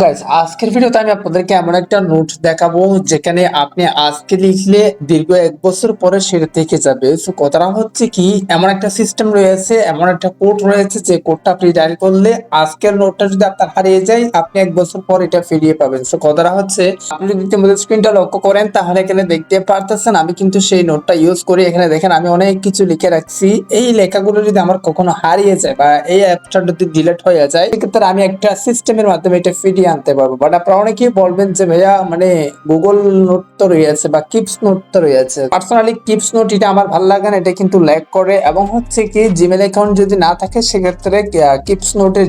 Guys আজকের ভিডিওতে আমি আপনাদেরকে এমন একটা নোট দেখাবো যেখানে আপনি আজকে লিখলে দীর্ঘ 1 বছর পরে সেটা থেকে যাবে। সো কথাটা হচ্ছে কি, এমন একটা সিস্টেম রয়েছে, এমন একটা কোড রয়েছে যে কোডটা আপনি ডায়াল করলে আজকের নোটটা যদি আপনার হারিয়ে যায় আপনি 1 বছর পর এটা ফিরিয়ে পাবেন। সো কথাটা হচ্ছে, আপনি যদি ইতিমধ্যে স্ক্রিনটা লক্ষ্য করেন তাহলে এখানে দেখতে পারতেছেন আমি কিন্তু সেই নোটটা ইউজ করি। এখানে দেখেন আমি অনেক কিছু লিখে রাখছি। এই লেখাগুলো যদি আমার কখনো হারিয়ে যায় বা এই অ্যাপটা যদি ডিলিট হয়ে যায় সেক্ষেত্রে আমি একটা সিস্টেমের মাধ্যমে এটা ফিরিয়ে আনতে পারবো। বাট আপনারা অনেকেই বলবেন যে ভাইয়া মানে গুগল নোট তো রয়েছে বা কিপস নোট তো রয়েছে। পার্সোনালি কিপস নোট এটা আমার ভালো লাগে না, এটা কিন্তু ল্যাগ করে এবং হচ্ছে কি জিমেল অ্যাকাউন্ট যদি না থাকে সেক্ষেত্রে কিপস নোটের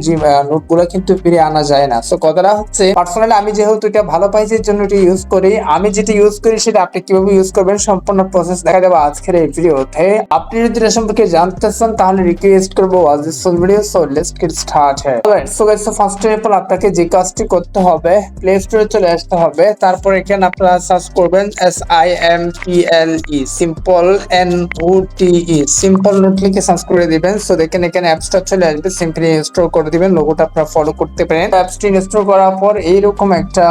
নোটগুলো কিন্তু ফিরিয়ে আনা যায় না। সো কথাটা হচ্ছে, পার্সোনালি আমি যেহেতু এটা ভালো পাইছি এর জন্য এটা ইউজ করি। আমি যেটা ইউজ করি সেটা আপনি কিভাবে ইউজ করবেন সম্পূর্ণ প্রসেস দেখা যাবে আজকের এই ভিডিওতে। আপনি যদি এটা সম্পর্কে জানতে চান তাহলে রিকোয়েস্ট করবো watch this full video. So let's get started. Alright, so guys, first of all আপনাকে যে কাজটি করতে হবে, প্লে স্টোরে চলে আসতে হবে। তারপর এখানে আপনারা সার্চ করবেন SIMPLE, simple NOTE, simple note লিখে সার্চ করে দিবেন। সো দেখেন এখানে অ্যাপসটা চলে আসবে, সিম্পলি ইনস্টল করে দিবেন। লোগোটা আপনারা ফলো করতে পারেন। অ্যাপসটি ইনস্টল করার পর এইরকম একটা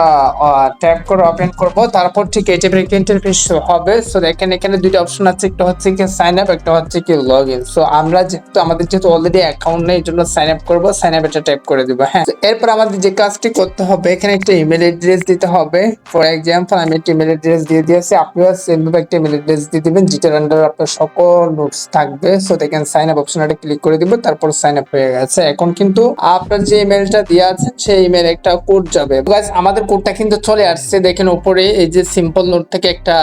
ট্যাব করে ওপেন করব। তারপর ঠিক এই টাইপের একটা ইন্টারফেস হবে। সো দেখেন এখানে দুইটা অপশন আছে, একটা হচ্ছে কি সাইন আপ, একটা হচ্ছে কি লগ ইন। সো আমরা যেহেতু আমাদের অলরেডি অ্যাকাউন্ট নেই এই জন্য সাইন আপ করবো, সাইন আপ এটা ট্যাপ করে দিব। হ্যাঁ, এরপর আমাদের যে কাজটি করতে হবে এখানে একটা ইমেল অ্যাড্রেস দিতে হবে। ফর এক্সাম্পল আমি একটা ইমেল অ্যাড্রেস দিয়ে দিয়েছি, আপনিও সেমভাবে একটা ইমেল অ্যাড্রেস দিয়ে দিবেন যেটার আন্ডারে আপনার সকল নোটস থাকবে। সো দেখেন সাইন আপ অপশনটা ক্লিক করে দিব, তারপর সাইন আপ হয়ে গেছে। এখন কিন্তু আপনার যে ইমেলটা দেওয়া আছে সেই ইমেল একটা কোড যাবে। গাইস আমাদের কোডটা কিন্তু চলে আসছে, দেখেন উপরে এই যে সিম্পল নোট থেকে একটা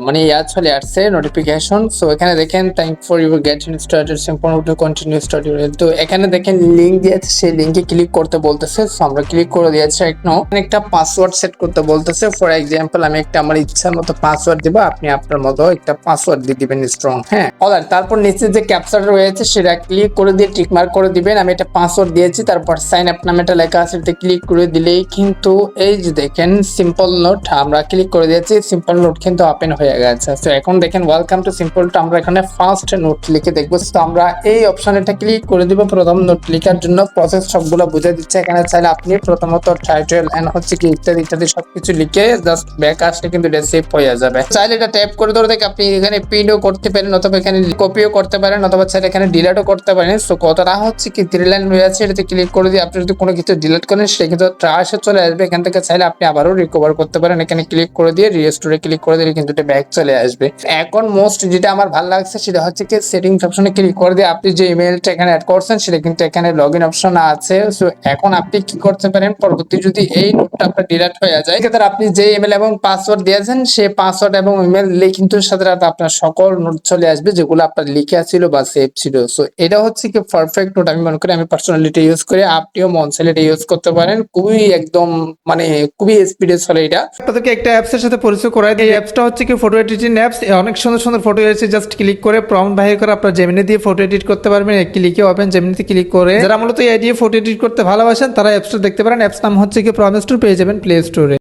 মানে চলে আসছে নোটিফিকেশন। সো এখানে দেখেন thank for your getting started, simple note to continue study. তো এখানে দেখেন লিংক দিয়েছে, সেই লিংকে ক্লিক করতে বলতেছে। সো আমরা ক্লিক করে দিয়েছি। এখন একটা পাসওয়ার্ড সেট করতে বলতেছে। ফর এক্সাম্পল আমি একটা আমার ইচ্ছা মতো পাসওয়ার্ড দিব, আপনি আপনার মতো একটা পাসওয়ার্ড দিয়ে দিবেন স্ট্রং। হ্যাঁ, অলরাইট, তারপর নিচে যে ক্যাপচার রয়েছে সেটা ক্লিক করে দিয়ে টিক মার্ক করে দিবেন। আমি একটা পাসওয়ার্ড দিয়েছি, তারপর সাইন আপ নামে একটা লেখা আছে, এটা ক্লিক করে দিলেই কিন্তু এই যে দেখেন সিম্পল নোট আমরা ক্লিক করে দিয়েছি, সিম্পল নোট কিন্তু ওপেন হয়ে গেছে। তো এখন দেখেন ওয়েলকাম টু সিম্পল নোট, আমরা এখানে ফার্স্ট নোট লিখে দেখবো। তো আমরা এই অপশনটা ক্লিক করে দিব প্রথম নোট লেখার জন্য। প্রসেস সবগুলো বুঝে দিচ্ছে এখানে। চাইলে আপনি প্রথমত টাইটেল এন্ড হচ্ছে কি ইত্যাদি ইত্যাদি সবকিছু লিখে জাস্ট ব্যাক আসলে কিন্তু এটা সেভ হয়ে যাবে। চাইলে এটা ট্যাপ করে ধরে দেখে আপনি এখানে প্রিন্টও করতে পারেন অথবা এখানে কপিও করতে পারেন অথবা চাইলে এখানে ডিলিটও করতে পারেন। সো কথাটা হচ্ছে কি 3 লাইন রয়েছে, এটাতে ক্লিক করে দিয়ে আপনি যদি কোনো কিছু ডিলিট করেন সেটা কিন্তু ট্রাশে চলে আসবে। এখান থেকে চাইলে আপনি আবারও রিকভার করতে পারেন। এখানে ক্লিক করে দিয়ে রিস্টোরে ক্লিক করে দিলে কিন্তু এটা ব্যাক চলে আসবে। এখন মোস্ট যেটা আমার ভালো লাগছে সেটা হচ্ছে কি সেটিংস অপশনে ক্লিক করে দিয়ে আপনি যে ইমেলটা এখানে অ্যাড করছেন সেটা কিন্তু এখানে লগইন অপশন আছে। সো এখন আপনি কি করতে পারেন, পরবর্তী যদি এই নোটটা আপনার ডিলিট হয়ে যায় সেক্ষেত্রে আপনি যে ইমেল এবং পাসওয়ার্ড দিয়েছেন সেই পাসওয়ার্ড এবং ইমেল দিলে কিন্তু সাথে সাথে আপনার সকল নোট চলে আসবে যেগুলো আপনার লিখে ছিল বা সেভ ছিল। সো এটা হচ্ছে কি পারফেক্ট নোট আমি মনে করি। আমি পার্সোনালি এটা ইউজ করি, আপনিও মন চাইলে এটা ইউজ করতে পারেন। খুবই একদম মানে খুবই স্পিডে চলে। এটা আপনাদেরকে একটা অ্যাপস এর সাথে পরিচয় করাই দিই। এই অ্যাপসটা হচ্ছে কি ফটো এডিটিং অ্যাপস। অনেক সুন্দর সুন্দর ফটো এসে জাস্ট ক্লিক করে প্রম্পট বাহির করে আপনার জেমিনি দিয়ে ফটো এডিট করতে পারবেন। ক্লিকে ওপেন জেমিনিতে ক্লিক করে যারা মূলত এই দিয়ে ফটো এডিট করতে ভালোবাসেন তারা অ্যাপসটা দেখতে পারেন। অ্যাপস নাম হচ্ছে কি প্রমিস টু, পেয়ে যাবেন প্লে স্টোরে।